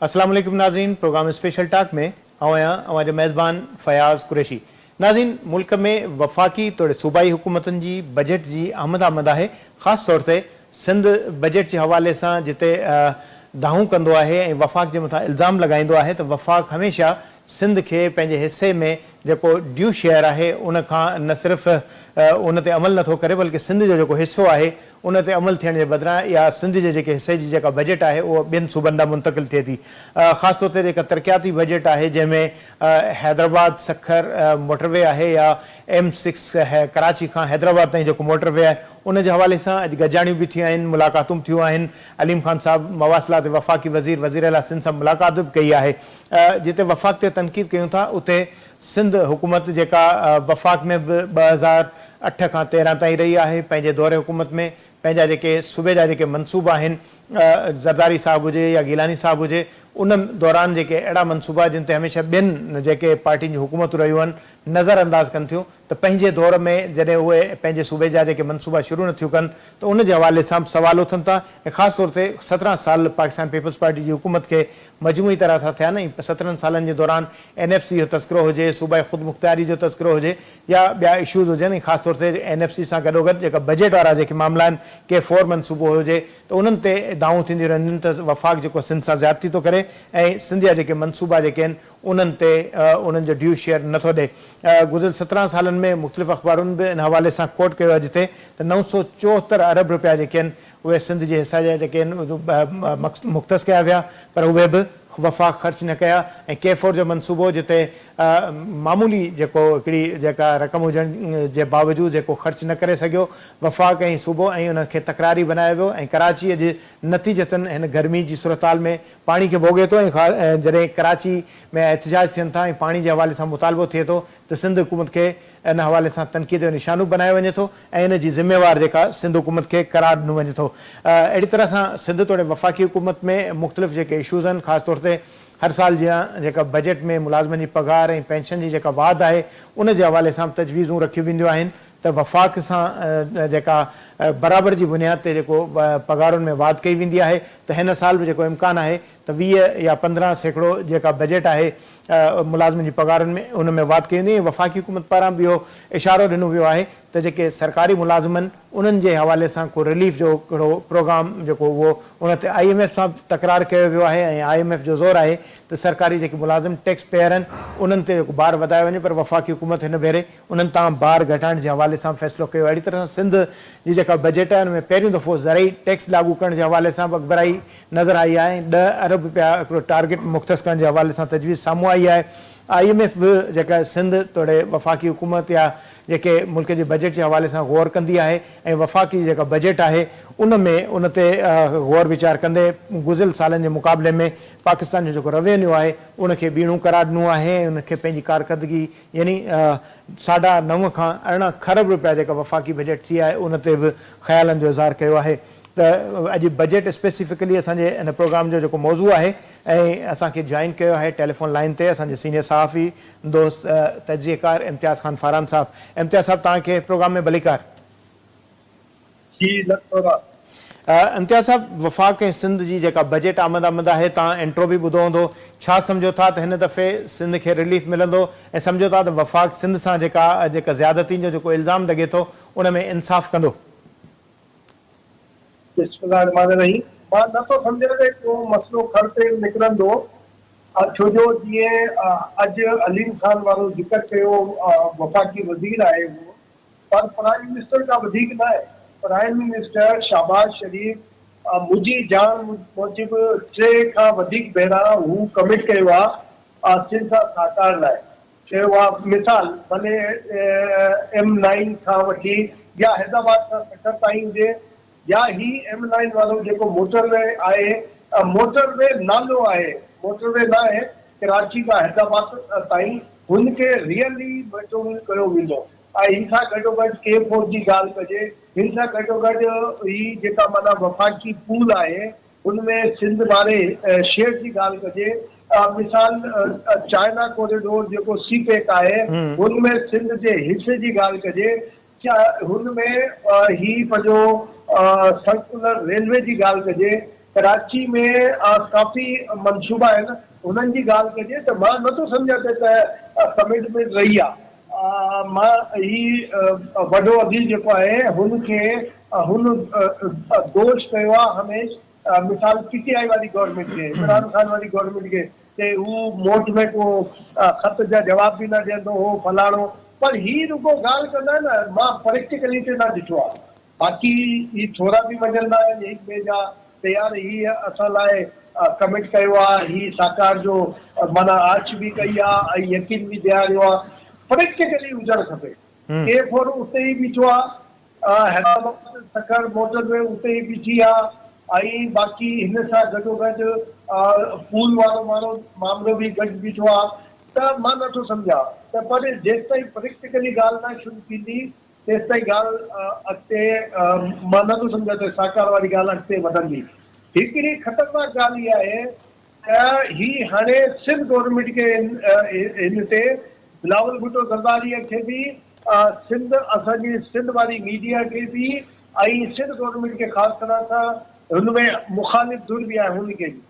अस्सलाम वालेकुम नाज़रीन, प्रोग्राम स्पेशल टॉक में आया मेज़बान फयाज़ कुरैशी। नाज़रीन, मुल्क में वफाकी तौर सूबाई हुकूमतन जी बजट जी आमद है। ख़ास तौर से सिंध बजट के हवाले से जिते दाहूं कंदो आहे ऐं वफ़ाक़ के मथा इल्ज़ाम लगाईंदो आहे तो वफ़ाक़ हमेशा सिंध के पंहिंजे हिस्से में जो ड्यू शेयर है उन न सिर्फ़ उन ते अमल नथो करे बल्कि सिंध जो जो हिस्सो है उन ते अमल थियण जे बदिरां या सिंध जे जेके हिस्से जी जेका बजट है वो ॿियनि सूबनि ॾांहुं मुंतक़िल थिए थी। ख़ासि तौर ते जेका तरक़ियाती बजट है जंहिंमें हैदराबाद सखर मोटरवे है या M6 है कराची खां हैदराबाद ताईं जेको मोटरवे है उन जे हवाले सां अॼु गजाणियूं बि थियूं आहिनि, मुलाक़ातूं थियूं आहिनि। अलीम ख़ान साहब मवासिलात वफ़ाक़ी वज़ीर आला सिंध सां मुलाक़ात बि कई है। जिते वफ़ाक़ ते तनक़ीद कयूं था उते सिंध हुकूमत जेका वफ़ाक़ में बि 2008 खां 13 ताईं रही है। पंहिंजे दौरे हुकूमत में पंहिंजा जेके सूबे जा जेके मनसूबा आहिनि, ज़रदारी साहब हुजे या गिलानी साहब हुजे, उन दौरान जेके अहिड़ा मनसूबा जिन ते हमेशह ॿियनि जेके पार्टियुनि जी हुकूमतूं रहियूं आहिनि नज़रअंदाज़ कनि थियूं, त पंहिंजे दौर में जॾहिं उहे पंहिंजे सूबे जा जेके मनसूबा शुरू नथियूं कनि त उन जे हवाले सां सवाल उथनि था। ऐं ख़ासि तौर ते 17 साल पाकिस्तान पीपल्स पार्टी जी हुकूमत खे मजमूई तरह सां थिया न। 17 सालनि जे दौरान NFC जो तस्करो हुजे, सूबाई ख़ुदि मुख़्तियारी जो तस्करो हुजे या ॿिया इशूज़ हुजनि। ख़ासि तौर ते NFC सां गॾोगॾु जेका बजट वारा जेके मामला आहिनि, K4 मनसूबो हुजे त उन्हनि ते दाऊं थींदियूं रहंदियूं त वफ़ाक़ जेको सिंध सां ज़्यादती थो करे ऐं सिंध जा जेके मनसूबा जेके आहिनि उन्हनि ते उन्हनि जो ड्यू शेयर नथो ॾे। गुज़िरियल 17 सालनि में मुख़्तलिफ़ अख़बारुनि बि इन हवाले सां कोट कयो आहे जिते त 974 अरब रुपया जेके आहिनि उहे सिंध जे हिसा जा जेके आहिनि मुख़्तस कया विया, पर उहे बि वफ़ाक़ ख़र्च न कया। ऐं K4 जो मनसूबो जिते मामूली जेको हिकिड़ी जेका रक़म हुजण जे बावजूदि जेको ख़र्च न करे सघियो वफ़ाक़ ऐं सूबो ऐं उनखे तकरारी बनायो वियो। ऐं कराची अॼु नतीजतन हिन गर्मी जी सूरताल में पाणी खे भोॻे थो ऐं जॾहिं कराची में एहतिजाज थियनि था ऐं पाणी जे हवाले सां मुतालबो थिए थो त सिंध हुकूमत खे इन हवाले सां तनक़ीद जो निशानो बनायो वञे थो ऐं इन जी ज़िम्मेवार जेका सिंध हुकूमत खे करार ॾिनो वञे थो। अहिड़ी तरह सां सिंध तोड़े वफ़ाक़ी हुकूमत में मुख़्तलिफ़ जेके इशूज़ आहिनि, ख़ासि तौर ते हर साल जीअं जेका बजट में मुलाज़िमनि जी पघार ऐं पेंशन जी जेका वाध आहे उन जे हवाले सां तजवीज़ूं रखियूं वेंदियूं आहिनि त वफ़ाक़ सां जेका बराबरि जी बुनियाद ते जेको पघारुनि में वाध कई वेंदी आहे त हिन साल बि जेको इम्कानु आहे त 20 या 15% जेका बजट आहे मुलाज़िमनि जी पघारुनि में उन में वाध कई वेंदी। वफ़ाक़ी हुकूमत पारां बि इहो इशारो ॾिनो वियो आहे त जेके सरकारी मुलाज़िमनि उन्हनि जे हवाले सां को रिलीफ जो हिकिड़ो प्रोग्राम जेको उहो उन ते IMF सां तकरार कयो वियो आहे ऐं IMF जो ज़ोर आहे त सरकारी जेके मुलाज़िम टैक्स पेयर आहिनि उन्हनि ते जेको बार वधायो वञे, पर वफ़ाक़ी हुकूमत हिन भेरे उन्हनि तां बार घटाइण जे हवाले सां फ़ैसिलो कयो। अहिड़ी तरह सां सिंध जी जेका बजट आहे उन में पहिरियों दफ़ो ज़रई टैक्स लागू करण जे हवाले सां बगबराई नज़र आई आहे। 10 अरब रुपया हिकिड़ो टारगेट मुख़्तस करण जे हवाले सां तजवीज़ साम्हूं आई आहे। IMF बि जेका सिंध तोड़े वफ़ाक़ी हुकूमत या जेके मुल्क जे बजट जे हवाले सां गौर कंदी आहे ऐं वफ़ाक़ी जेका बजट आहे उन में उन ते गौर वीचार कंदे गुज़िरियल सालनि जे मुक़ाबले में पाकिस्तान जो जेको रेवेन्यू आहे उनखे ॿीणो करार ॾिनो आहे ऐं उनखे पंहिंजी कारकर्दगी यानी 9.5 खां 18 खरब रुपया जेका वफ़ाक़ी बजट थी आहे उन ते बि ख़्यालनि जो इज़हार कयो आहे। त अॼु बजट स्पेसिफिकली असांजे इन प्रोग्राम जो जेको मौज़ू आहे ऐं असांखे जॉइन कयो आहे टेलीफोन लाइन ते असांजे सीनियर सहाफ़ी दोस्त तजिएकार इम्तियाज़ ख़ान फारान साहब। इम्तियाज़ साहब तव्हांखे प्रोग्राम में भलीकार। इम्तियाज़ साहब, वफ़ाक़ ऐं सिंध जी जेका बजट आमद आहे तव्हां इंट्रो बि ॿुधो हूंदो, छा सम्झो था त हिन दफ़े सिंध खे रिलीफ मिलंदो ऐं सम्झो था त वफ़ाक़ सिंध सां जेका ज़्यादतियुनि जो जेको इल्ज़ाम लॻे थो उन में इंसाफ़ कंदो? मां नथो सम्झां त को मसइलो खर ते निकिरंदो, छो जो जीअं अॼु अलीम ख़ान वारो ज़िक्र कयो वफ़ाक़ी वज़ीर आहे उहो, पर प्राइम मिनिस्टर खां वधीक न आहे। प्राइम मिनिस्टर शहबाज शरीफ़ मुंहिंजी ॼाण मूजिबि 3 खां वधीक भेरा हू कमिट कयो आहे सिंध सां साकार लाइ। चयो आहे मिसाल भले M9 खां वठी या हैदराबाद खां सखर ताईं हुजे या ही M9 वारो जेको मोटरवे आहे, मोटरवे नालो आहे, मोटरवे न आहे, कराची खां हैदराबाद ताईं हुनखे रियली मेट्रोल कयो वेंदो ऐं हिन सां गॾोगॾु K4 जी ॻाल्हि कजे, हिन सां गॾोगॾु ही जेका माना वफ़ाक़ी पूल आहे उनमें सिंध वारे शेयर जी ॻाल्हि कजे। मिसाल चाइना कॉरिडोर जेको CPEC आहे हुनमें सिंध जे हिसे जी ॻाल्हि कजे, हुनमें ही पंहिंजो सर्कुलर रेलवे जी ॻाल्हि कजे कराची में काफ़ी मनसूबा आहिनि, उन्हनि जी ॻाल्हि कजे त मां नथो सम्झां त कमिटमेंट रही आहे। मां वॾो अदील जेको आहे हुनखे हुन दोष कयो आहे हमेशह, मिसाल PTI वारी गवर्नमेंट खे, इमरान ख़ान वारी गवर्नमेंट खे, कि हू मोट में को ख़त जा जवाब बि न ॾींदो हो फलाणो, पर ही रुगो ॻाल्हि कंदा न, मां प्रैक्टिकली ते न ॾिठो आहे। बाक़ी ही थोरा बि मञंदा आहिनि हिक ॿिए जा, त यार हीअ असां लाइ कमिट कयो आहे, ही साकार जो माना आर्च बि कई आहे ऐं यकीन बि ॾियारियो आहे, प्रैक्टिकली हुजणु खपे। के फोर उते ई बीठो आहे, हैदराबाद सखर मोटर में उते ई बीठी आहे, ऐं बाक़ी हिन सां गॾोगॾु पूल वारो मामिलो बि गॾु बीठो आहे। त मां नथो सम्झां त पर जेसिताईं प्रैक्टिकली ॻाल्हि न शुरू थींदी तेसिताईं ॻाल्हि अॻिते मां नथो सम्झां त साकार वारी ॻाल्हि अॻिते वधंदी। हिकिड़ी ख़तरनाक ॻाल्हि इहा आहे त ही हाणे सिंध गवर्नमेंट खे हिन ते बिलावल भुट्टो ज़रदारीअ खे बि, सिंध असांजी सिंध वारी मीडिया खे बि ऐं सिंध गवर्नमेंट खे ख़ासि तरह सां हुन में मुखालिफ़ धुर बि आहे हुनखे बि।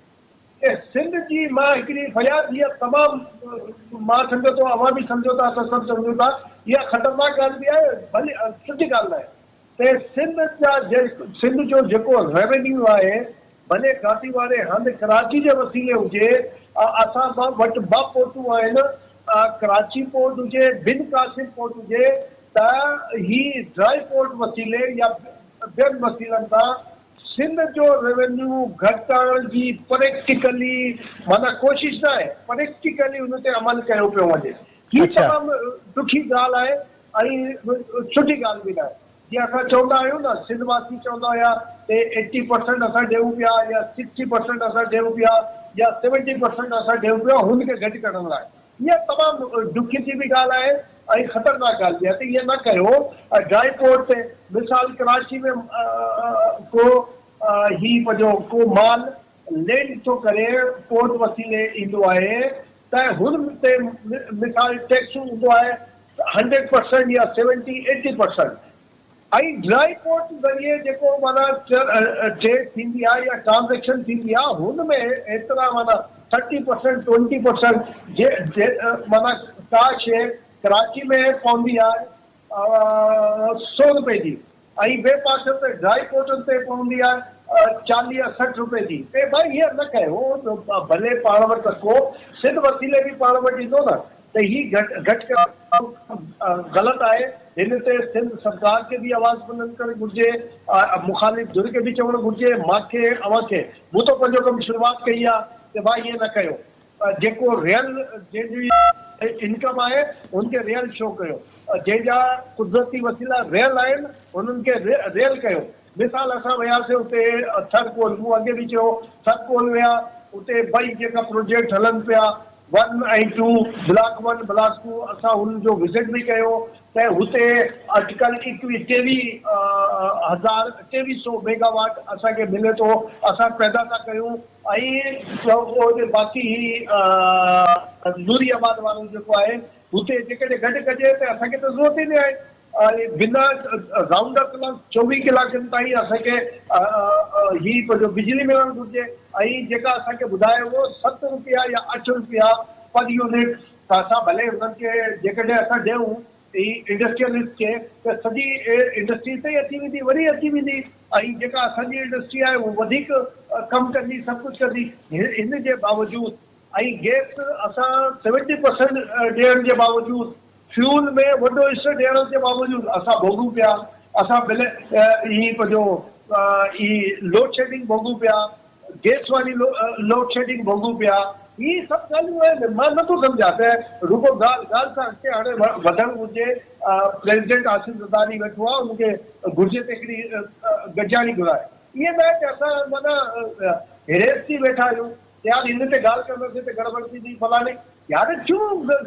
सिंध जी मां हिकिड़ी फरियाद, इहा तमामु मां सम्झो थो, अवां बि सम्झो था, असां सभु सम्झो था, इहा ख़तरनाक ॻाल्हि बि आहे, भले सुठी ॻाल्हि आहे त सिंध जो जेको रेवेन्यू आहे, भले घाटी वारे हंधि कराची जे वसीले हुजे, असां वटि ॿ पोर्टूं आहिनि, कराची पोर्ट हुजे, बिन कासिम पोर्ट हुजे, त ही ड्राई पोर्ट वसीले या ॿियनि वसीलनि सां सिंध जो रेवेन्यू घटण जी प्रैक्टिकली माना कोशिश न आहे, प्रैक्टिकली हुन ते अमल कयो पियो वञे। हीअ तमामु ॾुखी ॻाल्हि आहे ऐं सुठी ॻाल्हि बि न आहे। जीअं असां चवंदा आहियूं न, सिंध वासी चवंदा हुया ते 80% असां ॾियूं पिया, या 60% असां ॾियूं पिया, या 70% असां ॾियूं पिया हुनखे घटि करण लाइ। इहा तमामु ॾुखी जी बि ॻाल्हि आहे ऐं ख़तरनाक ॻाल्हि बि आहे, त इहा न कयो। ड्राई पोर्ट ते मिसाल कराची में को ही पंहिंजो को माल लैंड थो करे पोर्ट वसीले ईंदो आहे, त हुन ते मिसाल टैक्स हूंदो आहे 100% या 70-80%, ऐं ड्राई पोर्ट ज़रिए जेको माना ट्रेड थींदी आहे या ट्रांज़ेक्शन थींदी आहे, हुन में एतिरा माना 30% 20% माना का शइ कराची में पवंदी आहे 100 रुपए जी, ऐं ॿिए पासे ते ड्राई पोर्टनि ते पवंदी आहे 40 या 60 रुपए जी। त भाई हीअ न कयो, भले पाण वटि को सिंध वसीले बि पाण वटि ईंदो न, त ही घटि ग़लति आहे। हिन ते सिंध सरकार खे बि आवाज़ बुलंद करणु घुरिजे, मुखालिफ़ धुर खे बि चवणु घुरिजे, मूंखे अव्हांखे, मूं त पंहिंजो कमु शुरूआति कई आहे त भाई ईअं न कयो। जेको रियल जंहिंजी इनकम आहे उनखे रियल शो कयो, जंहिंजा कुदरती वसीला रियल आहिनि उन्हनि खे रियल कयो। मिसाल असां वियासीं उते थरकोल, मूं अॻे बि चयो, थरकोल विया, उते ॿई जेका प्रोजेक्ट हलनि पिया 1 ऐं 2, ब्लॉक 1 ब्लॉक 2, असां हुन जो विज़िट बि कयो, त हुते अॼुकल्ह 2300 मेगावाट असांखे मिले थो, असां पैदा था कयूं। ऐं बाक़ी नूरियाबाद वारो जेको आहे हुते जेकॾहिं गॾु कजे त असांखे त ज़रूरत ई न आहे, बिना राउंड क्लॉक 24 कलाकनि ताईं असांखे ही पंहिंजो बिजली मिलणु घुरिजे। ऐं जेका असांखे ॿुधायो उहो 7 रुपया या 8 रुपया पर यूनिट, त असां भले हुननि खे जेकॾहिं असां ॾियूं इंडस्ट्रियलिस्ट खे, त सॼी इंडस्ट्री ते ई अची वेंदी, वरी अची वेंदी, ऐं जेका असांजी इंडस्ट्री आहे उहो वधीक कमु कंदी, सभु कुझु कंदी। हिन जे बावजूदि ऐं गैस असां 70% ॾियण जे बावजूदि, फ्यूल में वॾो हिसो ॾियण जे बावजूदि असां भोगूं पिया, असां भले ही पंहिंजो लोड शेडिंग भोगूं पिया, गैस वारी लोड शेडिंग भोगूं पिया। ही सभु ॻाल्हियूं आहिनि, मां नथो सम्झां त रुगो ॻाल्हि सां अॻिते हाणे वधणु घुरिजे। प्रेसिडेंट आसिफ ज़रदारी वेठो आहे, हुनखे घुरिजे त हिकिड़ी गॾिजाणी घुराए। ईअं न आहे कि असां माना हिरेस थी वेठा आहियूं, यार हिन ते ॻाल्हि कंदासीं त गड़बड़ थींदी फलाणे, यार छो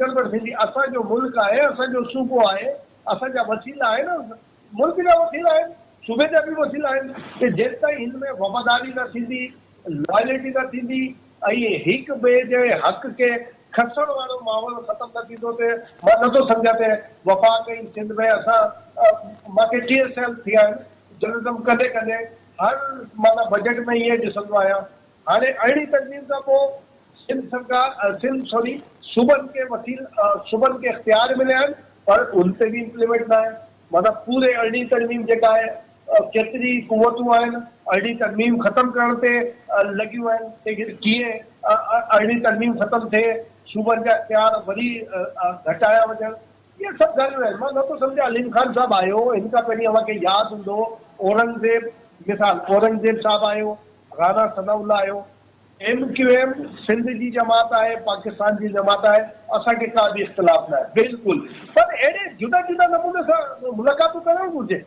गड़बड़ थींदी? असांजो मुल्क आहे, असांजो सूबो आहे, असांजा वसीला आहिनि, मुल्क जा वसीला आहिनि, सूबे जा बि वसीला आहिनि, कि जेसिताईं हिन में वफ़ादारी न थींदी, लॉयल्टी न थींदी, ऐं हिक ॿिए जे हक़ खे खसण वारो माहौल ख़तमु न थींदो, त मां नथो सम्झां त वफ़ाक़ ऐं सिंध में असां मूंखे 30 साल थी विया आहिनि, जर्नलिज़म कॾहिं कॾहिं हर माना बजट में ये ॾिसंदो आहियां हाणे अहिड़ी तरमीम खां पोइ सिंध सरकार सूबनि खे सूबनि खे इख़्तियार मिलिया आहिनि पर उन ते बि इम्प्लीमेंट न आहे माना पूरे अहिड़ी तरमीम जेका आहे केतिरी कुवतूं आहिनि अहिड़ी तरमीम ख़तमु करण ते लॻियूं आहिनि कीअं अहिड़ी तरमीम ख़तमु थिए सूबनि जा इख़्तियार वरी घटाया वञनि ये सभु ॻाल्हियूं आहिनि मां नथो सम्झां अलीम ख़ान साहिबु आयो हिन खां पहिरीं अव्हांखे यादि हूंदो औरंगज़ेब मिसाल औरंगज़ेब साहिबु आयो राणा सनाउल्ला आयो MQM सिंध जी जमात आहे पाकिस्तान जी जमात आहे असांखे का बि इख़्तिलाफ़ न आहे बिल्कुलु पर अहिड़े जुदा जुदा नमूने सां मुलाक़ातूं करणु घुरिजे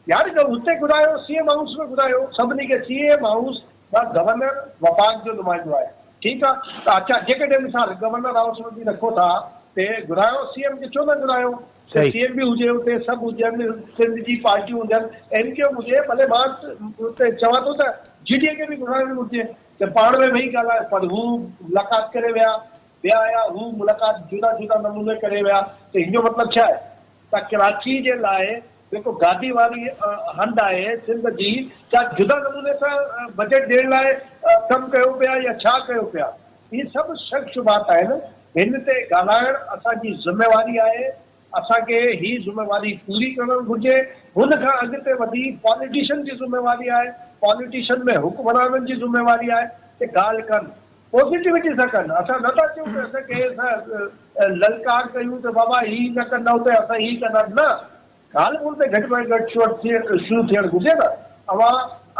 यार हुते घुरायो CM हाउस में घुरायो सभिनी खे CM हाउस गवर्नर वफ़ाक़ जो नुमाइंदो आहे ठीकु आहे त अच्छा जेकॾहिं मिसाल गवर्नर हाउस में बि रखो था ते घुरायो CM खे छो न घुरायो CM बि हुजे उते सभु हुजनि सिंध जी पार्टियूं हुजनि MQM हुजे भले मां उते चवां थो त GDA खे बि घुराइणु घुरिजे त पाण में वेही ॻाल्हाए पर हू मुलाक़ात करे ॿिया आया हू मुलाक़ात जुदा जुदा नमूने करे विया त हिन जो मतिलबु छा आहे त कराची जे लाइ जेको गादी वारी हंध आहे सिंध जी छा जुदा नमूने सां बजट ॾियण लाइ कमु कयो पिया या छा कयो पिया इहे सभु शक शुबात आहिनि हिन ते ॻाल्हाइण असांजी ज़िमेवारी आहे असांखे ही ज़िमेवारी पूरी करणु घुरिजे हुन खां अॻिते वधी पॉलिटिशियन जी ज़िमेवारी आहे पॉलिटिशियन में हुक्मराननि जी ज़िमेवारी आहे कि ॻाल्हि कनि पॉज़िटिविटी सां कनि असां नथा चऊं त असांखे ललकार कयूं त बाबा ही न कंदा त असां ही कंदा न ॻाल्हि ॿोल ते घटि में घटि शुरू थियणु घुरिजे न अवां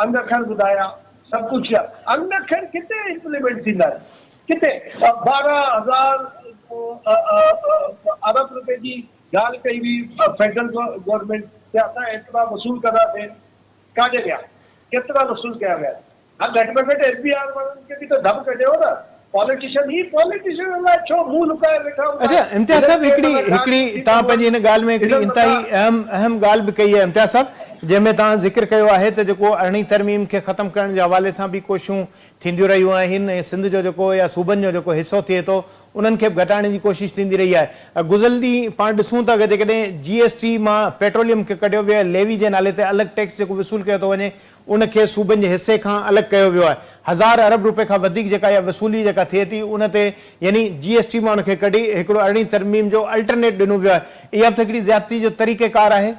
अंग अखर ॿुधाया सभु कुझु आहे अंग अखर किथे इम्प्लीमेंट थींदा आहिनि किथे 12,000 अरब रुपए जी ॻाल्हि कई हुई फेडरल गवर्नमेंट ते असां एतिरा वसूल कंदासीं काॾे विया केतिरा वसूल कया विया हा घटि में घटि SBR वारनि खे बि त धप कढियो न पॉलिटिशियन लाइ छो मुंहुं लुकाए वेठा अच्छा इम्तियाज़ साहब हिकिड़ी तव्हां पंहिंजी हिन ॻाल्हि में हिकिड़ी इंतिहाई अहम ॻाल्हि बि कई आहे इम्तियाज़ साहब जंहिंमें तव्हां ज़िक्र कयो आहे त जेको अरिड़हीं तरमीम खे ख़तमु करण जे हवाले सां बि कोशिशूं थींदियूं रहियूं आहिनि ऐं सिंध जो जेको या सूबनि जो जेको हिसो थिए थो उन्हनि खे बि घटाइण जी कोशिशि थींदी रही आहे गुज़िरियल ॾींहुं पाण ॾिसूं था जेकॾहिं GST मां पेट्रोलियम खे कढियो वियो आहे लेवी जे नाले ते अलॻि टैक्स जेको वसूल कयो थो वञे उनखे सूबनि जे हिसे खां अलॻि कयो वियो आहे 1000 अरब रुपए खां वधीक जेका इहा वसूली जेका थिए थी उन ते यानी GST मां उनखे कढी हिकिड़ो अरिड़हीं तरमीम जो अल्टरनेट ॾिनो वियो आहे इहा बि त हिकिड़ी ज़्यादती जो तरीक़ेकार आहे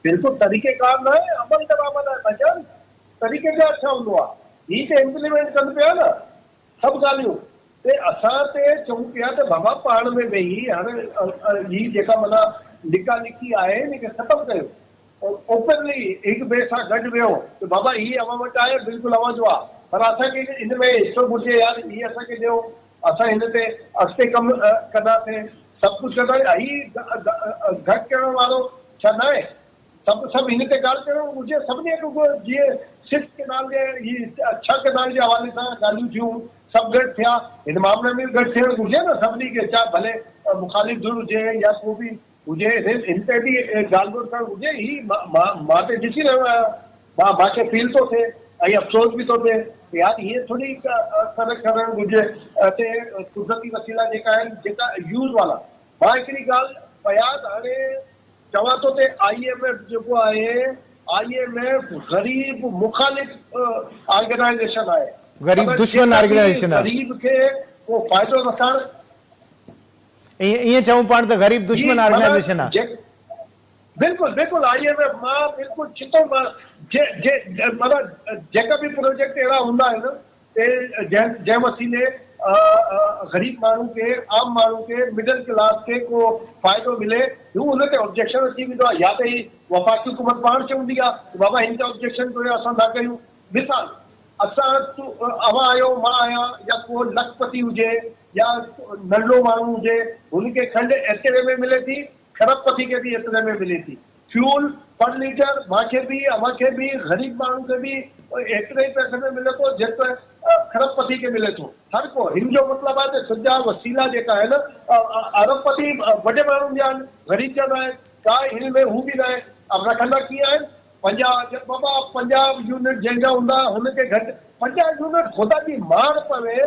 बिल्कुलु तरीक़ेकार न आहे अमल करामल आहे भॼन तरीक़ेकार छा हूंदो आहे ही त इम्प्लीमेंट कनि पिया न सभु ॻाल्हियूं ते असां ते चऊं पिया त बाबा पाण में वेही हाणे ही जेका माना लिका लिकी आहे हिनखे ख़तमु कयो ओपनली हिकु ॿिए सां गॾु वियो त बाबा ही अवां वटि आहे बिल्कुलु अवां जो आहे पर असांखे हिन में हिसो घुरिजे यार ही असांखे ॾियो असां हिन ते अॻिते कमु कंदासीं सभु कुझु कंदा ही घटि करण वारो छा न आहे सभु हिन ते ॻाल्हि करणु घुरिजे सभिनी जीअं सिर्फ़ केनाल जे ही 6 केनाल जे हवाले सां ॻाल्हियूं थियूं सभु घटि थिया हिन मामले में घटि थियणु घुरिजे न सभिनी खे छा भले मुखालिफ़ धुर हुजे या को बि हुजे हिन ते बि ॻाल्हि ॿोल करणु घुरिजे ही मां ते ॾिसी रहियो आहियां मूंखे फील थो थिए ऐं अफ़सोस बि थो थिए यार हीअं थोरी करणु घुरिजे ते कुदरती वसीला जेका आहिनि जेका यूज़ वारा मां हिकिड़ी ॻाल्हि फयाज़ हाणे चवां थो त IMF जेको आहे IMF ग़रीब मुखालिफ़ ऑर्गेनाइज़ेशन आहे ग़रीब दुश्मन ऑर्गेनाइज़ेशन आहे ग़रीब खे को फ़ाइदो वठणु ईअं चऊं पाण त ग़रीब दुश्मन ऑर्गेनाइज़ेशन आहे बिल्कुलु बिल्कुलु IMF मां बिल्कुलु चितो माना जेका बि प्रोजेक्ट अहिड़ा हूंदा आहिनि ते जंहिं वसीले ग़रीब माण्हू खे आम माण्हू खे मिडल क्लास खे को फ़ाइदो मिले हू हुन ते ऑब्जेक्शन अची वेंदो आहे या त ही वफ़ाक़ी हुकूमत पाण चवंदी आहे बाबा हिन ते ऑब्जेक्शन कयो असां था कयूं मिसाल असां अवां आहियो मां आहियां या को लखपति हुजे या नंढो माण्हू हुजे हुनखे खंडु एतिरे में मिले थी खरबपति खे बि एतिरे में मिले थी फ्यूल पर लीटर मूंखे बि अव्हांखे बि ग़रीब माण्हू खे बि एतिरे ई पैसे में मिले थो जेतिरे खरबपति खे मिले थो हर को हिन जो मतिलबु आहे त सॼा वसीला जेका आहिनि अरबपति वॾे माण्हुनि जा आहिनि ग़रीब जा न आहिनि का हिन में हू बि न आहे अब रखंदा कीअं आहिनि 50 यूनिट जंहिंजा हूंदा हुनखे घटि 50 यूनिट ख़ुदा जी मार पवे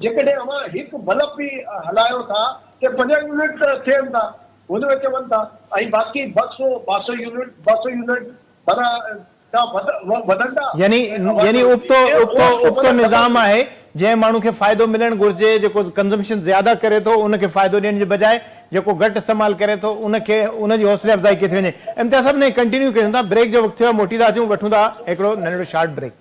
जेकॾहिं अवां हिकु बल्ब बि हलायो था त 50 यूनिट थियनि था हुन में चवनि था ऐं बाक़ी 200 यूनिट माना वधंदा यानी यानी उबतो निज़ाम आहे जंहिं माण्हू खे फ़ाइदो मिलणु घुरिजे, जेको कंज़म्पशन ज़्यादा करे थो उनखे फ़ाइदो ॾियण जे बजाए जेको घटि इस्तेमालु करे थो उनखे उनजी हौसले अफ़ज़ाई कई थी वञे। इम्तियाज़ साहब ने कंटिन्यू कयूं था, ब्रेक जो वक़्तु थियो आहे, मोटी था अचूं, वठूं था हिकिड़ो नंढिड़ो शॉर्ट ब्रेक।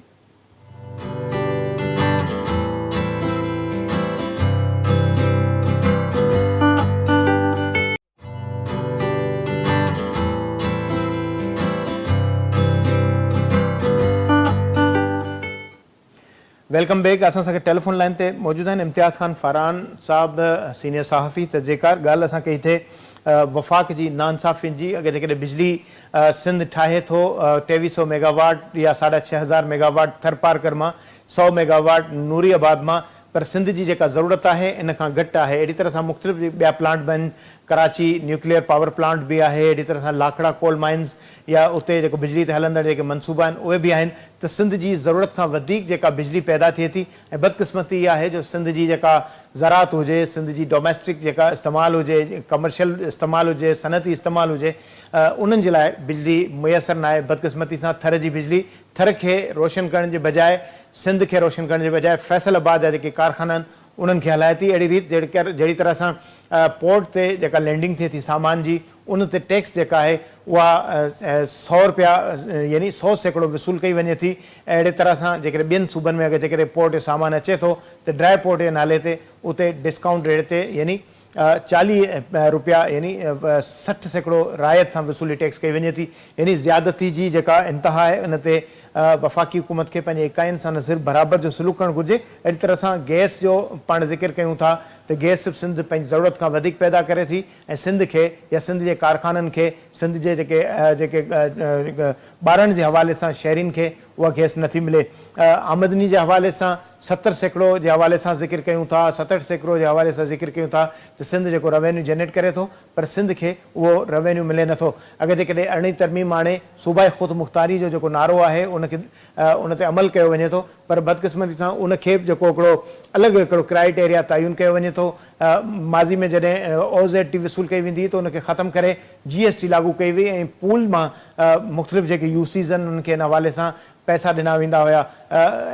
Welcome back. असां सां टेलीफोन लाइन ते मौजूद आहिनि इम्तियाज़ ख़ान फ़रहान साहब, सीनियर सहाफ़ी तजज़ियेकार। ॻाल्हि असां कई थे वफ़ाक़ जी नाइंसाफ़ियुनि जी। अगरि जेकॾहिं बिजली सिंध ठाहे थो 2300 मेगावाट या 6500 मेगावाट थरपारकर मां, 100 मेगावाट नूरी आबाद मां, पर सिंध जी जेका ज़रूरत आहे इन खां घटि आहे। अहिड़ी तरह सां मुख़्तलिफ़ ॿिया प्लांट बि आहिनि, कराची न्यूक्लियर पावर प्लांट भी आहे, अहिड़ी तरह सां लाखड़ा कोल माइंस या उते जेको बिजली ते हलंदड़ जेके मनसूबा आहिनि उहे बि आहिनि। त सिंध जी ज़रूरत खां वधीक जेका बिजली पैदा थिए थी, ऐं बदकिस्मती इहा आहे जो सिंध जी जेका ज़राअत हुजे, सिंध जी डोमेस्टिक जेका इस्तेमालु हुजे, कमर्शियल इस्तेमालु हुजे, सनती इस्तेमालु हुजे, उन्हनि जे लाइ बिजली मुयसरु न आहे। बदकिस्मती सां थर जी बिजली, थर खे रोशन करण जे बजाए, सिंध खे रोशन करण जे बजाए फैसलाबाद जा जेके कारखाना आहिनि उन्हनि खे हलाए थी। अहिड़ी रीति जहिड़ी तरह सां पोर्ट ते जेका लैंडिंग थिए थी सामान जी, उन ते टैक्स जेका आहे उहा 100 रुपया यानी 100% वसूल कई वञे थी। अहिड़े तरह सां जेकॾहिं ॿियनि सूबनि में अगरि जेकॾहिं पोर्ट जो सामान अचे थो त ड्राई पोर्ट जे नाले ते उते डिस्काउंट रेट ते यानी 40 रुपया यानी 60% रायत सां वसूली टैक्स कई वञे थी। यानी ज़्यादती जी जेका इंतिहा आहे उन ते वफ़ाक़ी हुकूमत खे पंहिंजे इकाइनि सां न सिर्फ़ु बराबरि जो सलूक करणु घुरिजे। अहिड़ी तरह सां गैस जो पाण ज़िक्र कयूं था त गैस सिंध पंहिंजी ज़रूरत खां वधीक पैदा करे थी, ऐं सिंध खे या सिंध जे कारखाननि खे, सिंध जे जेके ॿारनि जे हवाले सां शहरीनि खे उहा गैस नथी मिले। आमदनी जे हवाले सां 70% जे हवाले सां ज़िक्र कयूं था, 67% जे हवाले सां ज़िक्र कयूं था त सिंध जेको रेवेन्यू जनरेट करे थो, पर सिंध खे उहो रेवेन्यू मिले नथो। अगरि जेकॾहिं अरिड़हीं तरमीम हाणे सूबाई ख़ुदि मुख़्तारी जो जेको नारो आहे उन ते अमल कयो वञे थो, पर बदकिस्मती सां उनखे बि जेको हिकिड़ो अलॻि हिकिड़ो क्राइटेरिया तयन कयो वञे थो। माज़ी में जॾहिं OZT वसूल कई वेंदी त उनखे ख़तमु करे GST लागू कई वई, ऐं पूल मां मुख़्तलिफ़ जेके यूसीज़ आहिनि उन्हनि खे इन हवाले सां पैसा ॾिना वेंदा हुया।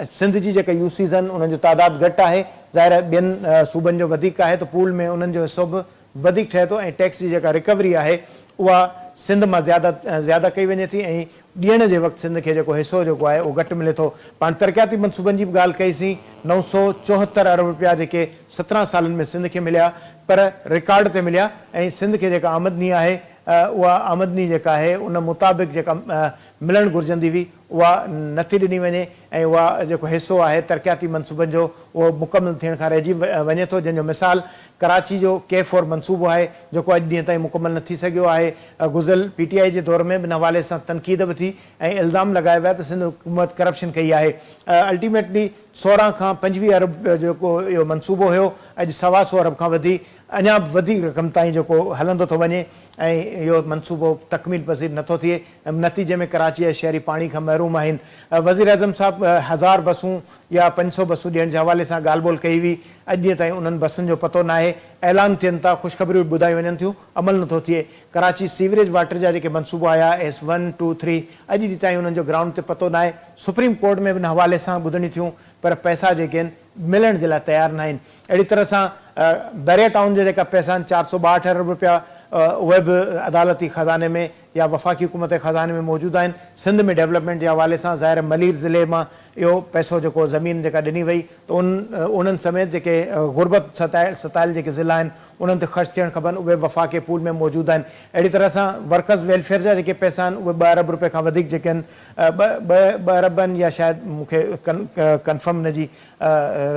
सिंध जी जेके यूसीज़ आहिनि उन्हनि जो तादादु घटि आहे, ज़ाहिर आहे ॿियनि सूबनि जो वधीक आहे, त पूल में उन्हनि जो हिसो बि वधीक ठहे थो, ऐं टैक्स जी जेका रिकवरी आहे उहा सिंध मां ज़्यादा कई वञे थी, ऐं ॾियण जे वक़्तु सिंध खे जेको हिसो जेको आहे उहो घटि मिले थो। पाण तरक़ियाती मनसूबनि जी बि ॻाल्हि कईसीं, 974 अरब रुपया जेके 17 सालनि में सिंध खे मिलिया, पर रिकॉर्ड ते मिलिया, ऐं सिंध खे जेका आमदनी आहे उहा आमदनी जेका आहे उन मुताबिक़ जेका मिलणु घुरिजंदी हुई उहा नथी ॾिनी वञे, ऐं उहा जेको हिसो आहे तरक़ियाती मनसूबनि जो उहो मुकमल थियण खां रहिजी वञे थो। जंहिंजो मिसाल कराची जो K4 मनसूबो आहे जेको अॼु ॾींहं ताईं मुकमल न थी सघियो आहे। गुज़िरियल PTI जे दौर में इन हवाले सां तनक़ीद बि थी, ऐं इल्ज़ाम लॻायो विया त सिंध हुकूमत करप्शन कई आहे। अल्टीमेटली 16 खां 25 अरब जेको इहो मनसूबो हुयो, अॼु 125 अरब खां अञा बि वधीक रक़म ताईं जेको हलंदो थो वञे, ऐं इहो मनसूबो तकमील पज़ीर नथो थिए। नतीजे में कराची जा शहरी पाणी खां महरूम आहिनि। वज़ीर आज़म साहब 1000 बसूं या 500 बसूं ॾियण जे हवाले सां ॻाल्हि ॿोल कई हुई, अॼु ॾींहं ताईं उन्हनि बसुनि जो पतो न आहे। ऐलान थियनि था, ख़ुशख़बरियूं ॿुधायूं वञनि थियूं, अमल नथो थिए। कराची सीवरेज वाटर जा जेके मनसूबा आया S1, 2, 3, अॼु ॾींहं ताईं उन्हनि जो ग्राउंड ते पतो न आहे। सुप्रीम कोर्ट में बि इन हवाले सां ॿुधणी थियूं, पर पैसा जेके आहिनि मिलण जे लाइ तयारु न आहिनि। अहिड़ी तरह सां बैरिया टाउन जा जेका पैसा आहिनि 462 अरब रुपया उहे बि अदालती ख़ज़ाने में या वफ़ाक़ी हुकूमत जे ख़ज़ाने में मौजूदु आहिनि। सिंध में डेवलपमेंट जे हवाले सां ज़ाहिर मलीर ज़िले मां इहो पैसो जेको ज़मीन जेका ॾिनी वई, त उन्हनि समेत जेके गुरबत सतायल जेके ज़िला आहिनि उन्हनि ते ख़र्चु थियणु खपनि, उहे वफ़ाक़े पूल में मौजूदु आहिनि। अहिड़ी तरह सां वर्कर्स वेलफेयर जा जेके पैसा आहिनि उहे 2 अरब रुपए खां वधीक जेके आहिनि, 2 अरब आहिनि या शायदि मूंखे कन्फर्म हुन जी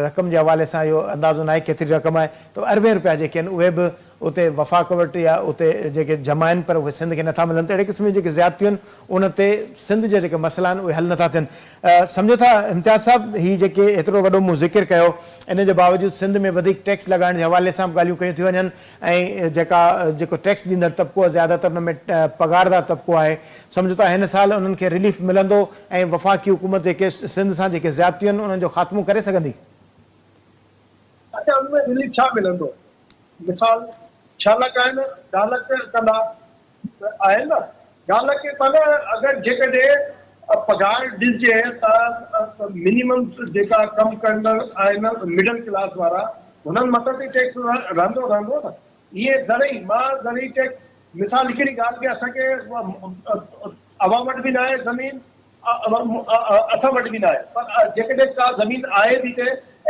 रक़म जे हवाले सां इहो अंदाज़ो न आहे केतिरी रक़म आहे, त अरबे रुपया जेके आहिनि उहे बि उते वफ़ाक़ वटि या उते जेके जमा आहिनि, पर उहे सिंध खे नथा मिलनि। त अहिड़े क़िस्म जी जेके ज़्यादतियूं आहिनि उन ते सिंध जा जेके मसइला आहिनि उहे हल नथा थियनि। सम्झो था इम्तियाज़ साहब, हीअ जेके एतिरो वॾो मूं ज़िक्र कयो, इन जे बावजूदि सिंध में वधीक टैक्स लॻाइण जे हवाले सां बि ॻाल्हियूं कयूं थियूं वञनि, ऐं जेको टैक्स ॾींदड़ तबिको आहे ज़्यादातर हुन में पघारदार तबिको आहे। सम्झो था हिन साल उन्हनि खे रिलीफ मिलंदो, ऐं वफ़ाक़ी हुकूमत जेके सिंध सां जेके ज़्यादतियूं आहिनि उन्हनि जो ख़ात्मो करे सघंदी। अच्छा, उनमें रिलीफ छा मिलंदो? मिसाल 6 लख आहिनि, 10 लख कंदा आहिनि न, 10 लख माना अगरि जेकॾहिं पगार ॾिजे त मिनिमम जेका कमु कंदड़ आहिनि मिडल क्लास वारा हुननि मथां ते टैक्स रहंदो न। इहे घणेई मां घणेई टैक्स मिसाल हिकिड़ी ॻाल्हि की असांखे अवां वटि बि न आहे ज़मीन, असां वटि बि न आहे, पर जेकॾहिं का ज़मीन आहे बि त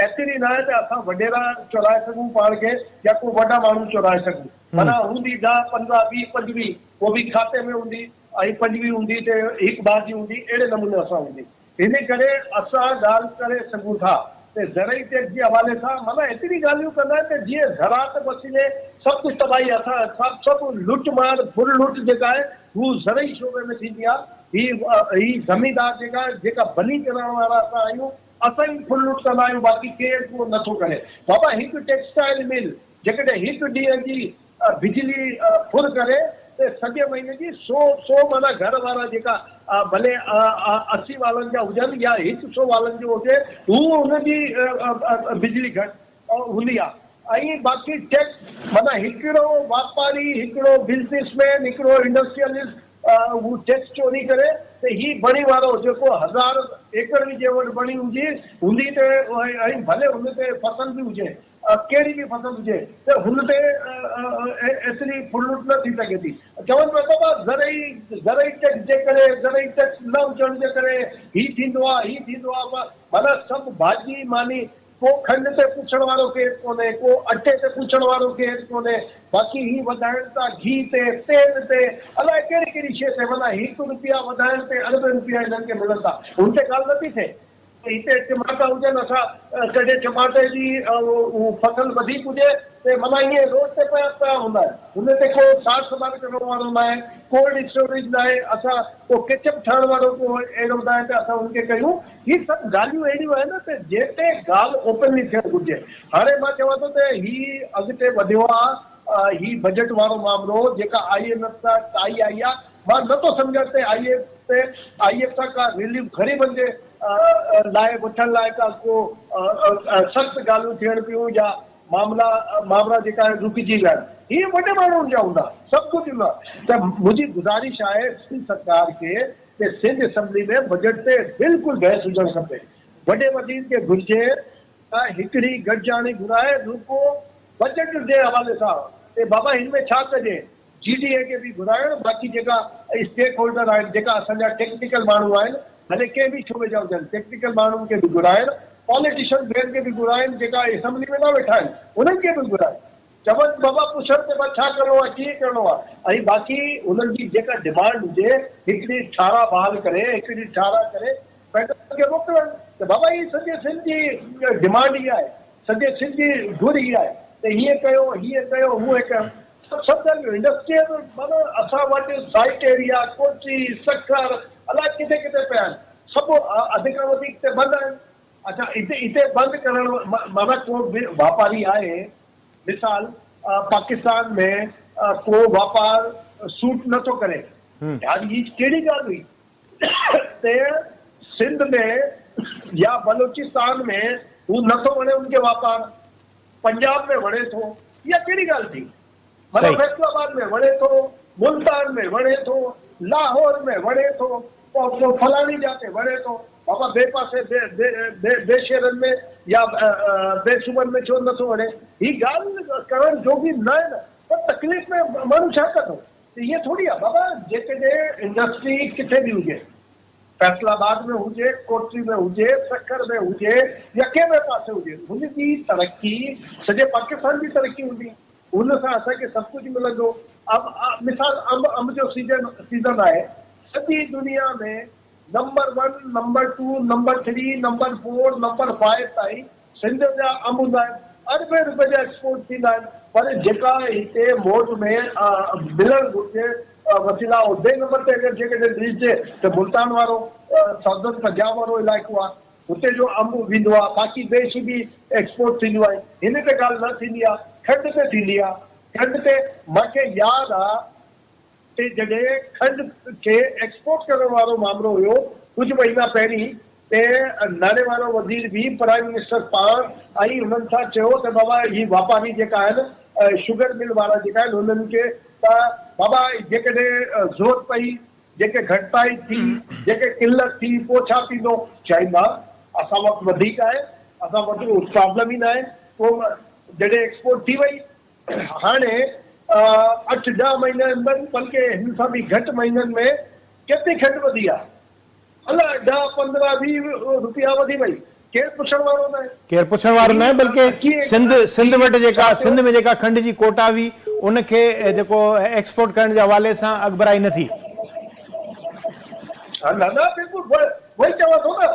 एतिरी न आहे त असां वॾेरा चुराए सघूं पाण खे या को वॾा माण्हू चुराए सघूं। माना हूंदी 10, 15, 20, 25 उहो बि खाते में हूंदी ऐं 25 हूंदी त हिकु बार जी हूंदी, अहिड़े नमूने असां हूंदी। इन करे असां ॻाल्हि करे सघूं था त ज़रई टैक्स जे हवाले सां माना एतिरी ॻाल्हियूं कंदा आहिनि त जीअं ज़रात वसीले सभु कुझु तबाही असां सभु लुट मार फुल लुट जेका आहे हू ज़रई शोबे में थींदी आहे। ही ज़मीनदार जेका भली करण वारा असां आहियूं, असां ई फुल लुट कंदा आहियूं, बाक़ी केरु को नथो करे। बाबा हिकु टेक्सटाइल मिल जेकॾहिं हिकु ॾींहं जी बिजली फुल करे त सॼे महीने जी 100 माना घर वारा जेका भले 80 वालनि जा हुजनि या 100 वालनि जो हुजे, हू हुनजी बिजली घटि हूंदी आहे। ऐं बाक़ी टैक्स माना हिकिड़ो वापारी, हिकिड़ो बिज़नेसमैन, हिकिड़ो इंडस्ट्रियलिस्ट हू टैक्स चोरी करे त ही बणी वारो जेको 1000 एकड़ बि जे वटि बणी हूंदी त ऐं भले हुन ते फसल बि हुजे, कहिड़ी बि फसल हुजे त हुन ते एतिरी फुलूट न थी सघे थी। चवनि पिया बाबा ज़रई टैक्स जे करे, ज़रई टैक्स न हुजण जे करे ही थींदो आहे। माना सभु भाॼी मानी को खंड ते पुछण वारो केरु कोन्हे, को अटे ते पुछण वारो केरु कोन्हे, बाक़ी ही वधाइण था घी ते, तेल ते, अलाए कहिड़ी कहिड़ी शइ ते, माना 1 रुपया वधाइण ते अरब रुपया हिननि खे मिलनि था। हुन ते ॻाल्हि नथी थिए हिते टमाटा हुजनि, असां कॾहिं टमाटे जी फसल वधीक हुजे त माना ईअं रोड ते पिया हूंदा आहिनि, हुन ते को सार संभाल करण वारो न आहे, कोल्ड स्टोरेज न आहे, असां को केचप ठहण वारो को अहिड़ो न आहे त असां हुनखे कयूं। ही सभु ॻाल्हियूं अहिड़ियूं आहिनि त जिते ॻाल्हि ओपनली थियणु घुरिजे। हाणे मां चवां थो त ही अॻिते वधियो आहे, ही बजट वारो मामिलो जेका IMF सां टाई आई आहे, मां नथो सम्झां त IMF सां का रिलीफ ग़रीबनि जे लाइ वठण लाइ का को सख़्तु ॻाल्हियूं थियण पियूं या मामला जेका आहिनि रुकिजी विया आहिनि। ही वॾे माण्हुनि जा हूंदा, सभु कुझु हूंदा। त मुंहिंजी गुज़ारिश आहे सिंध सरकार खे कि सिंध असेंबली में बजट ते बिल्कुलु बहस हुजणु खपे। वॾे वज़ीर खे घुरिजे त हिकिड़ी गॾिजाणी घुराए रुको बजट जे हवाले सां ते बाबा हिन में छा कजे, GDA खे बि घुराइण, बाक़ी जेका स्टेक होल्डर आहिनि, जेका असांजा टेक्निकल माण्हू आहिनि, भले कंहिं बि शोबे जा हुजनि, टेक्निकल माण्हुनि खे बि घुराइण, पॉलिटिशियन ॿियनि खे बि घुराइनि जेका असेंबली में न वेठा आहिनि, उन्हनि खे बि घुराइनि, चवनि बाबा पुछण ते छा करिणो आहे, कीअं करिणो आहे। ऐं बाक़ी उन्हनि जी जेका डिमांड हुजे हिकिड़ी ठारा बहाल करे, हिकिड़ी ठारा करे फेडरल खे मोकिलनि त बाबा ही सॼे सिंध जी डिमांड ई आहे, सॼे सिंध जी घुर ई आहे त हीअं कयो हूअं कयो। सभु इंडस्ट्रियल माना असां वटि साइट एरिया कोची सखर अलाए किथे किथे पिया आहिनि, सभु अध खां वधीक ते बंदि आहिनि। अच्छा हिते बंदि करण माना को वापारी आहे, मिसाल पाकिस्तान में को वापार सूट नथो करे, यार ही कहिड़ी ॻाल्हि हुई त सिंध में या बलोचिस्तान में हू नथो वणे उनखे वापार, पंजाब में वणे थो, इहा कहिड़ी ॻाल्हि थी। मतलब फैसलाबाद में वणे थो, मुल्तान में वणे थो, लाहौर में वणे थो, फलानी जाते वणे थो, बाबा ॿिए पासे ॿिए शहरनि में या ॿिए सूबनि में छो नथो वणे। ही ॻाल्हि करण जोगी न आहे न, पर तकलीफ़ में माण्हू छा कंदो, ईअं थोरी आहे बाबा। जेकॾहिं इंडस्ट्री किथे बि हुजे, फैसलाबाद में हुजे, कोटरी में हुजे, सखर में हुजे या कंहिं बि पासे हुजे, हुनजी तरक़ी सॼे पाकिस्तान जी तरक़ी हूंदी, हुन सां असांखे सभु कुझु मिलंदो। मिसाल अंब जो सीज़न आहे, सॼी दुनिया में number 1, number 2, number 3, number 4, number 5 ताईं सिंध जा अंब हूंदा आहिनि, अरबे रुपए जा एक्सपोर्ट थींदा आहिनि। पर जेका हिते मोट में मिलणु घुरिजे वसीला ॿिए नंबर ते अगरि जेकॾहिं ॾिसजे त मुल्तान वारो सदन पंजाब वारो इलाइक़ो आहे, हुते जो अंब वेंदो आहे, बाक़ी देश बि एक्सपोर्ट थींदियूं आहिनि। हिन ते ॻाल्हि न थींदी आहे, खंड ते थींदी आहे। खंड ते मूंखे यादि आहे ते जॾहिं खंड खे एक्सपोर्ट करण वारो मामिलो हुयो कुझु महीना पहिरीं, ते नाले वारो वज़ीर बि प्राइम मिनिस्टर पाण ऐं हुननि सां चयो त बाबा ही वापारी जेका आहिनि शुगर मिल वारा जेका आहिनि हुननि खे त बाबा जेकॾहिं ज़रूरत पई जेके घटिताई थी, जेके किल्लत थी, पोइ छा थींदो? चाहींदा असां वटि वधीक आहे, असां वटि प्रॉब्लम ई न आहे। पोइ जॾहिं एक्सपोर्ट थी वई, हाणे 8-10 महीननि में, बल्कि हिन सां बि घटि महीननि में केतिरी खंडु वधी आहे? अलाए 10-15-20 रुपया वधी वई। केरु पुछण वारो न आहे। केरु पुछण वारो न आहे, बल्कि सिंध वटि जेका सिंध में जेका खंड जी कोटा हुई उनखे जेको एक्सपोर्ट करण जे हवाले सां अॻिभराई न थी। न न बिल्कुलु वही चवां थो न,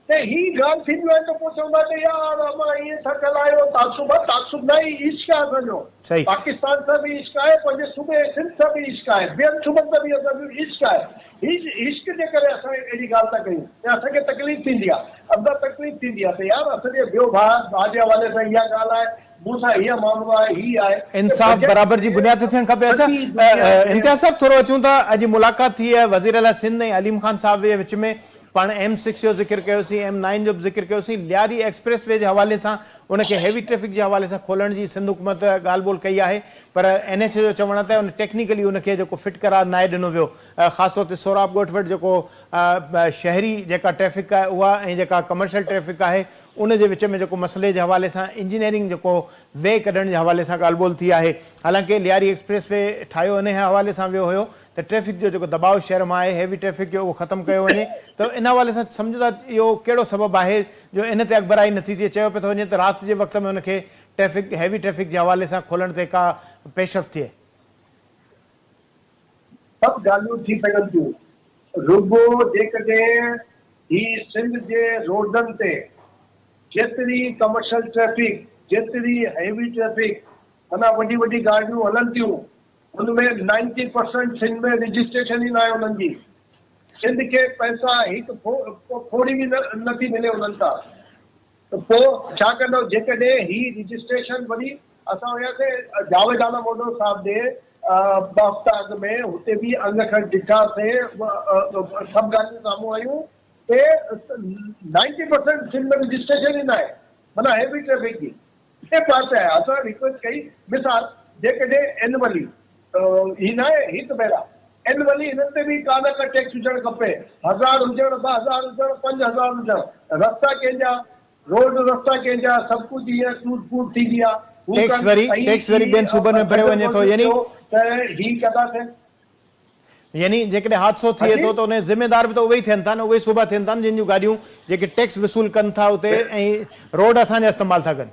त ही ॻाल्हि थींदी आहे त पोइ चवंदा कि यार अमां ईअं था ॻाल्हायो, तासुब तासुब न ई इश्क आहे असांजो। सही। पाकिस्तान सां बि इश्क आहे, पंहिंजे सूबे सिंध सां बि इश्क आहे, ॿियनि सूबनि सां बि असांजो इश्क आहे। इश्क जे करे असां अहिड़ी ॻाल्हि था कयूं ऐं असांखे तकलीफ़ थींदी आहे, अंदरि तकलीफ़ थींदी आहे त यार असांजे ॿियो भाउ जे हवाले सां इहा ॻाल्हि आहे, मूंसां हीअ मामिलो आहे, ही आहे। इंसाफ़ बराबर जी बुनियाद ते थियणु खपे। अच्छा इम्तियाज़ साहब, थोरो अचूं था, अॼु मुलाक़ात थी आहे वज़ीर आला सिंध ऐं अलीम ख़ान साहब जे विच में। पाण M6 जो ज़िक्र कयोसीं, M9 जो बि ज़िक्र कयोसीं, लियारी एक्सप्रेस वे जे हवाले सां उनखे हैवी ट्रैफिक जे हवाले सां खोलण जी सिंध हुकूमत ॻाल्हि ॿोल कई आहे, पर NH जो चवणु आहे त उन टेक्निकली उनखे जेको फिट करार नाहे ॾिनो वियो। ख़ासि तौर ते सोराब ॻोठ वटि जेको शहरी जेका ट्रैफ़िक आहे उहा ऐं जेका कमर्शियल ट्रैफ़िक आहे उन जे विच में जेको मसइले जे हवाले सां इंजीनियरिंग जेको वे कढण जे हवाले सां ॻाल्हि ॿोल थी आहे। हालांकि लियारी एक्सप्रेस वे ठाहियो इन हवाले सां वियो हुयो त ट्रैफ़िक जो जेको दबाव शहर में आहे, हैवी ट्रैफ़िक जो उहो ख़तमु कयो वञे। त इन हवाले सां सम्झो था इहो कहिड़ो सबबु आहे जो इन ते अॻिभराई नथी थिए? चयो पियो थो वञे त राति जे वक़्त में उनखे ट्रैफ़िक हैवी ट्रैफ़िक जे हवाले सां खोलण ते का पेशरफ़ थिए। सभु ॻाल्हियूं थी सघनि थियूं, रुॻो जेकॾहिं ही सिंध जे रोडनि ते जेतिरी कमर्शियल ट्रैफ़िक, जेतिरी हैवी ट्रैफ़िक, माना वॾी वॾी गाॾियूं हलनि थियूं, उनमें 90% सिंध में रजिस्ट्रेशन ई न आहे उन्हनि जी। सिंध खे पैसा हिकु थोरी बि नथी मिले उन्हनि सां। त पोइ छा कंदो? जेकॾहिं ही रजिस्ट्रेशन वरी असां वियासीं जावेद आलम ओडो साहब जे ॿ हफ़्ता अॻु में, हुते बि अंग खण ॾिठासीं, सभु ॻाल्हियूं साम्हूं आयूं कि 90% सिंध में रजिस्ट्रेशन ई न आहे, माना हैवी ट्रैफ़िक जी। हे बात आहे। असां रिक्वेस्ट कई, मिसाल जेकॾहिं एनुअली ही न आहे हिकु भेरा एनुअली हिननि ते बि का न का टैक्स हुजणु खपे। 1000 हुजणु, 2000 हुजणु, 5000 हुजणु। रस्ता कंहिंजा, रोड रस्ता कंहिंजा, सभु कुझु हीअं टूट फूट थींदी आहे। टैक्स वरी ॿियनि सूबनि में भरियो वञे थो, यानी जेकॾहिं हादसो थिए थो त उन ज़िम्मेदार बि त उहे ई थियनि था न, उहे सूबा थियनि था न जिन जूं गाॾियूं जेके टैक्स वसूल कनि था उते ऐं रोड असांजा इस्तेमालु था कनि।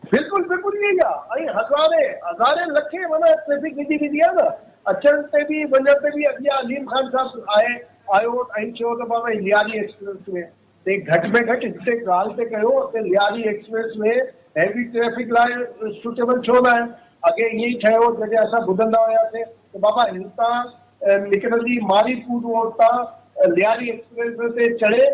बिल्कुलु बिल्कुलु इहे ई आहे। ऐं हज़ारे लखे माना ट्रैफ़िक विधी वेंदी आहे न। अचण ते बि वञण ते बि अॻियां अलीम ख़ान साहब आयो ऐं चयो त बाबा लियारी एक्सप्रेस में ते घटि में घटि हिते ॻाल्हि ते कयो त लियारी एक्सप्रेस में हैवी ट्रैफ़िक लाइ सूटेबल छो न आहे? अॻे ईअं ई ठहियो जॾहिं असां ॿुधंदा हुआसीं त बाबा हितां निकिरंदी मारीपुर रोड तां लियारी एक्सप्रेस ते चढ़े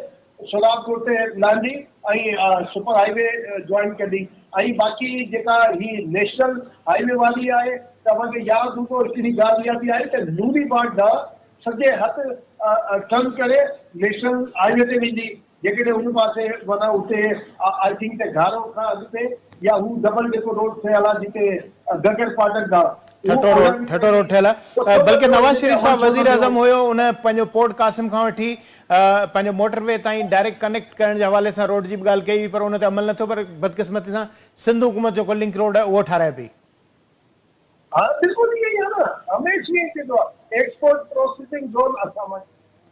सोलापुर ते लहंदी ऐं सुपर हाईवे जॉइन कंदी। ऐं बाक़ी जेका ही नेशनल हाईवे वारी आहे, तव्हांखे यादि हूंदो हिकिड़ी ॻाल्हि इहा बि आहे त नूरी बाग ॾांहुं सॼे हथु टर्न करे नेशनल हाईवे ते वेंदी। जेकॾहिं हुन पासे माना उते आई थिंक त घारो खां अॻिते या हू डबल जेको रोड ठहियल आहे जिते गगड़ फाटक ॾांहुं ठटो रोड ठहियल आहे। बल्कि नवाज़ शरीफ़ साहब वज़ीर आज़म हुयो, उन पंहिंजो पोर्ट कासिम खां वठी पंहिंजो मोटरवे ताईं डायरेक्ट कनेक्ट करण जे हवाले सां रोड जी बि ॻाल्हि कई हुई, पर उन ते अमल न थियो। पर बदकिस्मती सां सिंध हुकूमत जेको लिंक रोड आहे उहो ठाराए पई। हा बिल्कुलु ईअं ई आहे न, हमेशह ईअं थींदो आहे। एक्सपोर्ट प्रोसेसिंग जोन असां वटि,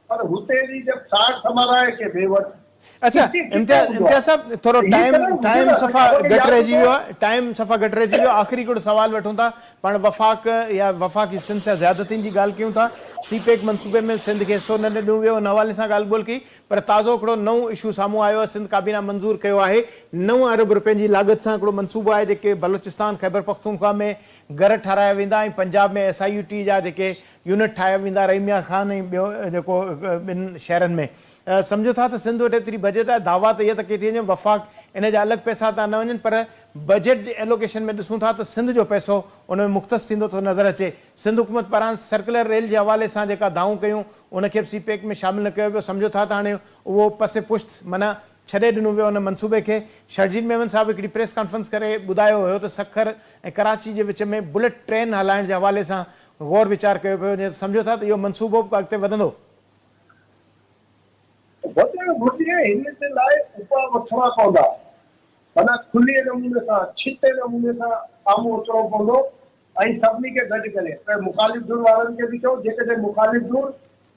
पर हुते जी जब साठ समारा आहे कि ॿिए वटि। अच्छा इम्तियाज़ साहब, थोरो टाइम सफ़ा घटि रहिजी वियो आहे। आख़िरी हिकिड़ो सवाल वठूं था। पाण वफ़ाक़ या वफ़ाक़ी सिंध सां ज़्यादतियुनि जी ॻाल्हि कयूं था। CPEC मनसूबे में सिंध खे हिसो न ॾिनो वियो, उन हवाले सां ॻाल्हि ॿोल कई, पर ताज़ो हिकिड़ो नओं इशू साम्हूं आयो आहे। सिंध काबीना मंज़ूर कयो आहे 9 अरब रुपयनि जी लागत सां हिकिड़ो मनसूबो आहे जेके बलोचिस्तान ख़ैबर पख्तूनख्वा में घर ठाराया वेंदा ऐं पंजाब में SIUT जा जेके यूनिट ठाहिया वेंदा रहीमिया ख़ान ऐं ॿियो जेको ॿिनि शहरनि में। सम्झो था त सिंध वटि एतिरी बजट आहे। दावा त इहा त कई थी वञे वफ़ाक़ इन जा अलॻि पैसा था न वञनि, पर बजट जे एलोकेशन में ॾिसूं था त सिंध जो पैसो उन में मुख़्तस थींदो थो नज़र अचे। सिंध हुकूमत पारां सर्कुलर रेल जे हवाले सां जेका दावूं कयूं उनखे बि CPEC में शामिल न कयो वियो। सम्झो था त हाणे उहो पसे पुश्त माना छॾे ॾिनो वियो उन मनसूबे खे। शर्जील मेमन साहब हिकिड़ी प्रेस कॉन्फ्रेंस करे ॿुधायो हुयो त सखर ऐं कराची जे विच में बुलेट ट्रेन हलाइण जे हवाले सां गौर विचार कयो पियो वञे, सम्झो था त इहो मनसूबो बि अॻिते वधंदो? वधणु घुरिजे, हिन जे लाइ उपाय वठणा पवंदा, माना खुले नमूने सां छिते नमूने सां साम्हूं अचिणो पवंदो ऐं सभिनी खे गॾु करे। त मुखालिफ़ धुर वारनि खे बि चओ, जेकॾहिं मुखालिफ़ धुर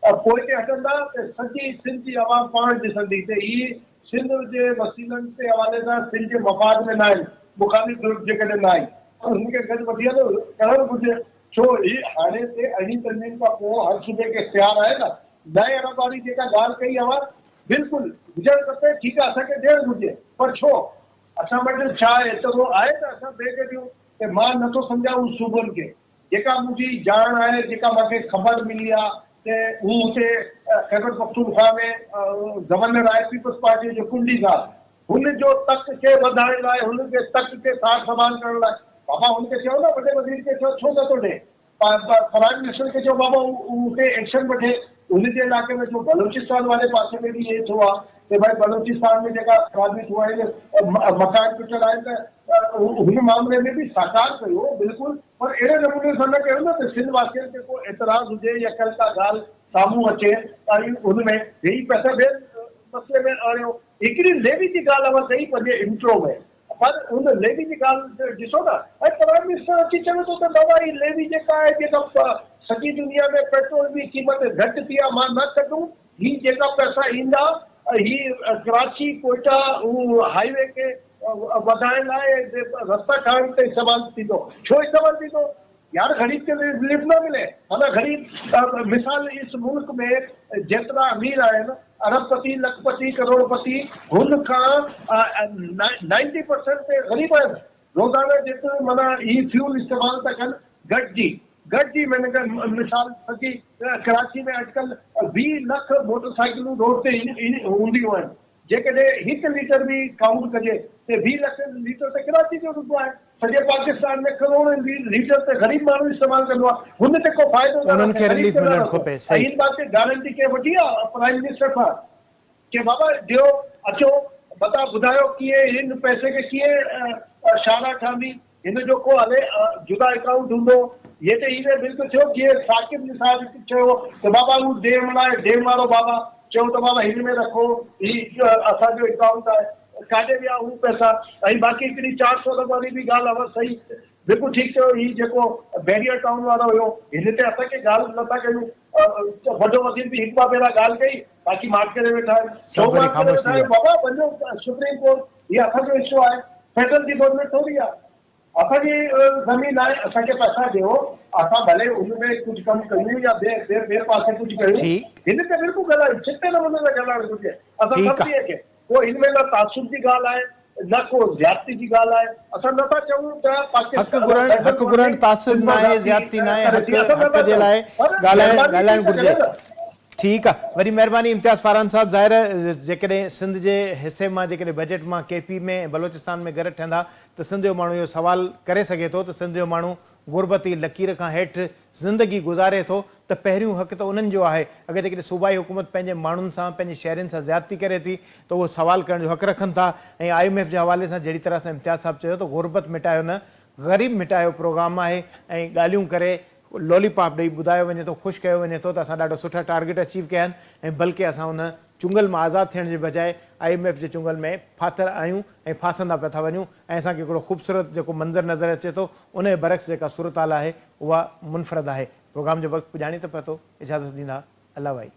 पोइ ते हटंदा त सॼी सिंध जी आवाम पाण ॾिसंदी त ही सिंध जे वसीलनि जे हवाले सां सिंध जे मफ़ाद में न आहिनि, मुखालिफ़ धुर जेकॾहिं न आहे त हुनखे गॾु वठी हलो करणु घुरिजे। छो ही हाणे ते अहिड़ी तंज़ीम खां पोइ हर सूबे खे इख़्तियार आहे न, नए अरब वारी जेका ॻाल्हि कई अथव बिल्कुलु हुजणु खपे, ठीकु आहे, असांखे ॾियणु घुरिजे, पर छो असां वटि छा आहे, एतिरो आहे त असां ॿिए खे ॾियूं? त मां नथो सम्झां उन सूबनि खे, जेका मुंहिंजी ॼाण आहे, जेका मूंखे ख़बर मिली आहे त हू हुते ख़ैबर पख्तूनख्वा में गवर्नर आहे पीपल्स पार्टी जो कुंडी साहब, हुनजो तख़्त खे वधाइण लाइ, हुनजे तख़्त खे सार संभाल करण लाइ बाबा हुनखे चयो न, वॾे वज़ीर खे चयो छो नथो ॾे, प्राइम मिनिस्टर खे चयो बाबा उते एक्शन वठे। हुनजे इलाइक़े में जो बलूचिस्तान वारे पासे में बि इहे थियो आहे कि भाई बलूचिस्तान में जेका ख़राबी थियो आहे, मकान टुटल आहिनि, त हुन मामले में बि साकार कयो बिल्कुलु, पर अहिड़े नमूने सां न कयो न त सिंध वासियुनि खे को एतिराज़ हुजे या कल का ॻाल्हि साम्हूं अचे ऐं हुनमें वेही पैसा ॿिए मसइले में आणियो। हिकिड़ी लेवी जी ॻाल्हि अवर कई पंहिंजे इंट्रो में, पर हुन लेवी जी ॻाल्हि ॾिसो न, ऐं प्राइम मिनिस्टर अची चवे थो त बाबा ही लेवी जेका आहे, जेका सॼी दुनिया में पेट्रोल जी क़ीमत घटि थी आहे, मां न कढूं, ही जेका पैसा ईंदा ही कराची कोयटा हाईवे खे वधाइण लाइ रस्ता ठाहिण ते इस्तेमालु थींदो। छो इस्तेमालु थींदो यार? ग़रीब खे रिलीफ न मिले? माना ग़रीब मिसाल इस मुल्क में जेतिरा अमीर आहिनि, अरबपति, लखपति, करोड़पति, हुन खां 90% ते ग़रीब आहिनि। रोज़ाना जेतिरो माना ही फ्यूल इस्तेमालु था कनि गॾिजी मैंने मिसाल सॼी कराची में अॼुकल्ह 20 लख मोटरसाइकिलूं रोड ते हूंदियूं आहिनि, जेकॾहिं 1 लीटर बि काउंट कजे त 20 लख लीटर त कराची जो रुपयो आहे। सॼे पाकिस्तान में करोड़ों लीटर ते ग़रीब माण्हू इस्तेमालु कंदो आहे, हुन ते को फ़ाइदो न उन्हनि खे रिलीफ मिलणु खपे। सही। इन बात ते गारंटी के वठी आहे प्राइम मिनिस्टर खां कि बाबा ॾियो, अचो, बता ॿुधायो कीअं हिन पैसे खे कीअं शारा ठहंदी, हिन जो को हले जुदा अकाउंट हूंदो। ये तो इन्हें बिल्कुल थियो जीअं साकिब निसार चयो त बाबा हू डेम लाइ डेम वारो बाबा चयो त बाबा हिन में रखो, ही असांजो अकाउंट आहे, काॾे विया हू पैसा। ऐं बाक़ी हिकिड़ी 400 वारी बि ॻाल्हि अवर सही, बिल्कुलु ठीकु चयो, ही जेको बैरियर टाउन वारो हुयो, हिन ते असांखे ॻाल्हि नथा कयूं, वॾो वज़ीर बि हिकु ॿ भेरा ॻाल्हि कई, बाक़ी मार्क करे वेठा आहिनि। बाबा वञो सुप्रीम कोर्ट, हीअ असांजो इशू आहे, फेडरल जी गवर्नमेंट थोरी आहे, असांजी ज़मीन आहे, असांखे पैसा ॾियो, असां भले हुनमें कुझु कमु कयूं या ॿिए पासे कुझु कयूं। हिन ते बिल्कुलु ॻाल्हायूं, छिते नमूने सां ॻाल्हाइणु घुरिजे असां सभिनी खे। पोइ हिन में न तासुब जी ॻाल्हि आहे, न को ज़्यादती जी ॻाल्हि आहे। असां नथा चऊं त हक़ घुरण तासुब न आहे, ज़्यादती न आहे, हक़ जे लाइ ॻाल्हाइणु घुरिजे। ठीक है, वरी मेहरबानी इम्तियाज़ फारान साहब। ज़ाहिर जेकॾहिं सिंध के हिस्से में जेकॾहिं बजट में केपी में बलोचिस्तान में घर ठहंदा तो सिंध जो माण्हू इहो सवाल करे सके तो सिंध जो माण्हू गुरबती लकीर खां हेठि ज़िंदगी गुज़ारे थो त पहिरियों हक़ तो उन्हनि जो आहे। अगरि जेकॾहिं सूबाई हुकूमत पंहिंजे माण्हुनि सां पंहिंजे शहरनि सां ज़्यादती करे थी तो उहो सवाल करण जो हक़ रखनि था। ऐं IMF जे हवाले सां जहिड़ी तरह सां इम्तियाज़ साहब चयो तो गुरबत मिटायो न ग़रीब मिटायो प्रोग्राम आहे ऐं ॻाल्हियूं करे लॉलीपॉप ॾेई ॿुधायो वञे थो, ख़ुशि कयो वञे थो त असां ॾाढा सुठा टारगेट अचीव कया आहिनि ऐं बल्कि असां उन चुंगल में आज़ादु थियण जे बजाए IMF जे चुंगल में फाथर आहियूं ऐं फासंदा पिया था वञूं ऐं असांखे हिकिड़ो ख़ूबसूरत जेको मंज़र नज़र अचे थो उन जे बरक्स जेका सूरत हाल आहे उहा मुनफ़रद आहे। प्रोग्राम जो वक़्तु पुॼाणी त पए थो, इजाज़त ॾींदा, अल्लाह भाई।